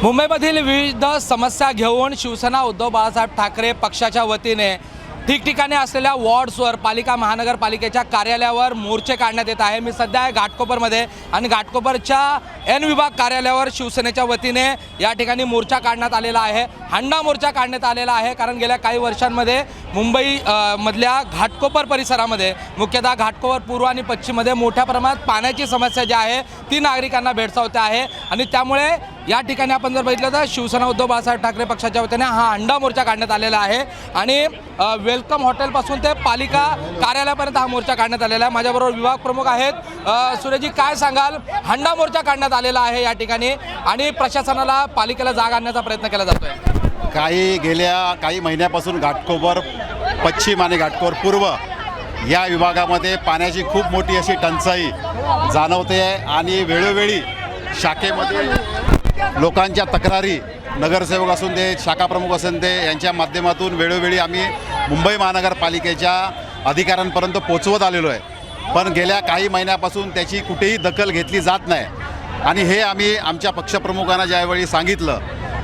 मुंबईमधील विविध समस्या घेऊन शिवसेना उद्धव बाळासाहेब ठाकरे पक्षाच्या वतीने ठिकठिकाणी असलेल्या वॉर्ड्सवर पालिका महानगरपालिकेच्या कार्यालयावर मोर्चे काढण्यात येत आहे। मी सध्या आहे घाटकोपरमध्ये आणि घाटकोपरच्या एन विभाग कार्यालयावर शिवसेनेच्या वतीने या ठिकाणी मोर्चा काढण्यात आलेला आहे। हंडा मोर्चा काढण्यात आलेला आहे कारण गेल्या काही वर्षांमध्ये मुंबई मधल्या घाटकोपर परिसरामध्ये मुख्यतः घाटकोपर पूर्व आणि पश्चिममध्ये मोठ्या प्रमाणात पाण्याची समस्या जी आहे ती नागरिकांना भेडसावते आहे आणि त्यामुळे या ठिकाणी आपण जर बघितलं तर शिवसेना उद्धव बाळासाहेब ठाकरे पक्षाच्या वतीने हा हंडा मोर्चा काढण्यात आलेला आहे आणि वेलकम हॉटेलपासून ते पालिका कार्यालयापर्यंत हा मोर्चा काढण्यात आलेला आहे। माझ्याबरोबर विभाग प्रमुख आहेत। सुरेशजी, काय सांगाल? हंडा मोर्चा काढण्यात आलेला आहे या ठिकाणी आणि प्रशासनाला पालिकेला जाग आणण्याचा प्रयत्न केला जातोय। गेल्या काही महिन्यापासून घाटकोपर पश्चिम आणि घाटकोपर पूर्व या विभागामध्ये पाण्याची खूप मोठी अशी टंचाई जाणवते आहे आणि वेळोवेळी शाखेमध्ये लोकांच्या तक्रारी नगरसेवक असून दे, शाखा प्रमुख असून दे, यांच्या माध्यमातून वेळोवेळी आम्ही मुंबई महानगरपालिकेच्या अधिकाऱ्यांपर्यंत पोचवत आलेलो आहे, पण गेल्या काही महिन्यापासून त्याची कुठेही दखल घेतली जात नाही आणि हे आम्ही आमच्या पक्षप्रमुखांना ज्यावेळी सांगितलं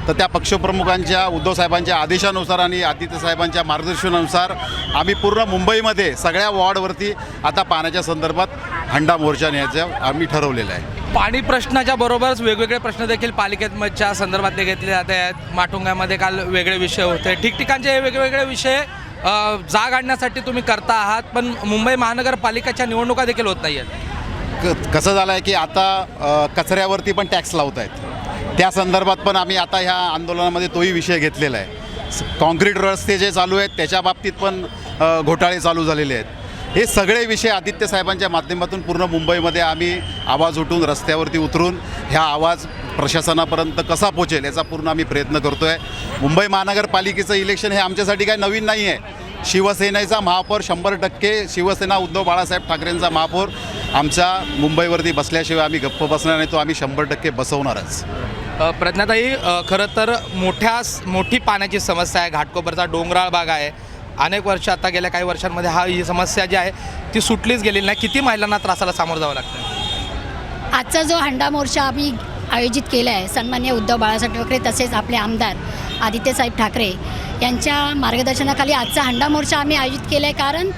तर त्या पक्षप्रमुखांच्या उद्धवसाहेबांच्या आदेशानुसार आणि आदित्यसाहेबांच्या मार्गदर्शनानुसार आम्ही पूर्ण मुंबईमध्ये सगळ्या वॉर्डवरती आता पाण्याच्या संदर्भात हंडा मोर्चा न्यायचं आम्ही ठरवलेलं आहे। पाणी प्रश्नाच्या बरोबरच वेगवेगळे प्रश्न देखील पालिकेच्या संदर्भातले घेतले जात आहेत। माटुंग्यामध्ये काल वेगळे विषय होते, ठिकठिकाणचे हे वेगवेगळे विषय जाग आणण्यासाठी तुम्ही करता आहात, पण मुंबई महानगरपालिकेच्या निवडणुका देखील होत नाही आहेत। कसं झालं आहे की आता कचऱ्यावरती पण टॅक्स लावत आहेत, त्या संदर्भात पण आम्ही आता ह्या आंदोलनामध्ये तोही विषय घेतलेला आहे। कॉन्क्रीट रस्ते जे चालू आहेत त्याच्या बाबतीत पण घोटाळे चालू झालेले आहेत। हे सगळे विषय आदित्यसाहेबांच्या माध्यमातून पूर्ण मुंबईमध्ये आम्ही आवाज उठून रस्त्यावरती उतरून ह्या आवाज प्रशासनापर्यंत कसा पोचेल याचा पूर्ण आम्ही प्रयत्न करतो आहे। मुंबई महानगरपालिकेचं इलेक्शन हे आमच्यासाठी काही नवीन नाही आहे। शिवसेनेचा महापौर 100% शिवसेना उद्धव बाळासाहेब ठाकरेंचा महापौर आमच्या मुंबईवरती बसल्याशिवाय आम्ही गप्प बसणार नाही, तो आम्ही 100% बसवणारच। प्रज्ञाताई, खरं तर मोठी पाण्याची समस्या आहे। घाटकोपरचा डोंगराळ भाग आहे, अनेक वर्ष आता गेल्या काही वर्षांमध्ये ही समस्या जी आहे ती सुटलीच गेलेली नाही। किती महिलांना त्रासाला सामोरं जावं लागतं? आजचा जो हंडा मोर्चा आम्ही आयोजित केला आहे सन्माननीय उद्धव बाळासाहेब ठाकरे तसेच आपले आमदार आदित्यसाहेब ठाकरे यांच्या मार्गदर्शनाखाली आजचा हंडा मोर्चा आम्ही आयोजित केला आहे। कारण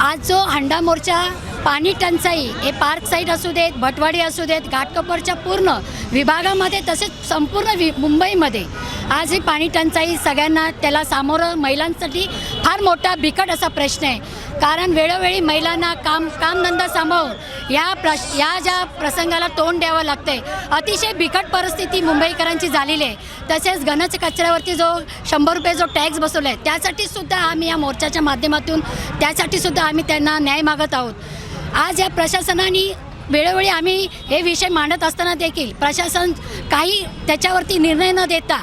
आज जो हंडा मोर्चा पाणी टंचाई हे पार्क साईड असू देत, भटवाडी असू देत, घाटकोपरच्या पूर्ण विभागामध्ये तसेच संपूर्ण मुंबईमध्ये आज ही पाणी टंचाई सगळ्यांना त्याला सामोरं महिलांसाठी फार मोठा बिकट असा प्रश्न आहे। कारण वेळोवेळी महिलांना कामधंदा सांभाळून या ज्या प्रसंगाला तोंड द्यावं लागतं आहे, अतिशय बिकट परिस्थिती मुंबईकरांची झालेली आहे। तसेच घनच कचऱ्यावरती जो 100 रुपये जो टॅक्स बसवला आहे त्यासाठीसुद्धा आम्ही या मोर्चाच्या माध्यमातून त्यासाठीसुद्धा आम्ही त्यांना न्याय मागत आहोत। आज या प्रशासनाने वेळोवेळी आम्ही हे विषय मांडत असताना देखील प्रशासन काही त्याच्यावरती निर्णय न देता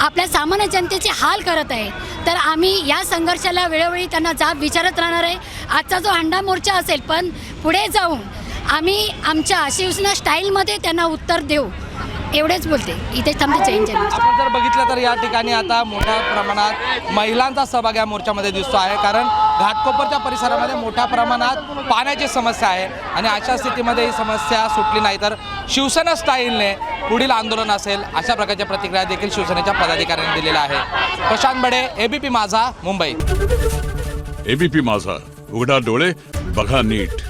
आपल्या सामान्य जनतेचे हाल करत आहे, तर आम्ही या संघर्षाला वेळोवेळी त्यांना जाब विचारत राहणार आहे। आजचा जो हंडा मोर्चा असेल पण पुढे जाऊन आम्ही आमच्या शिवसेना स्टाईलमध्ये त्यांना उत्तर देऊ, एवढेच बोलते। इथे थांबते। आपण जर बघितलं तर या ठिकाणी आता मोठ्या प्रमाणात महिलांचा सहभाग या मोर्चामध्ये दिसतो आहे, कारण घाटकोपरच्या परिसरामध्ये मोठ्या प्रमाणात पाण्याची समस्या आहे आणि अशा स्थितीमध्ये ही समस्या सुटली नाही तर शिवसेना स्टाईलने पुढील आंदोलन असेल अशा प्रकारच्या प्रतिक्रिया देखील शिवसेनेच्या पदाधिकाऱ्यांनी दिलेल्या आहे। प्रशांत बडे, एबीपी माझा, मुंबई। एबीपी माझा, उघडा डोळे बघा नीट।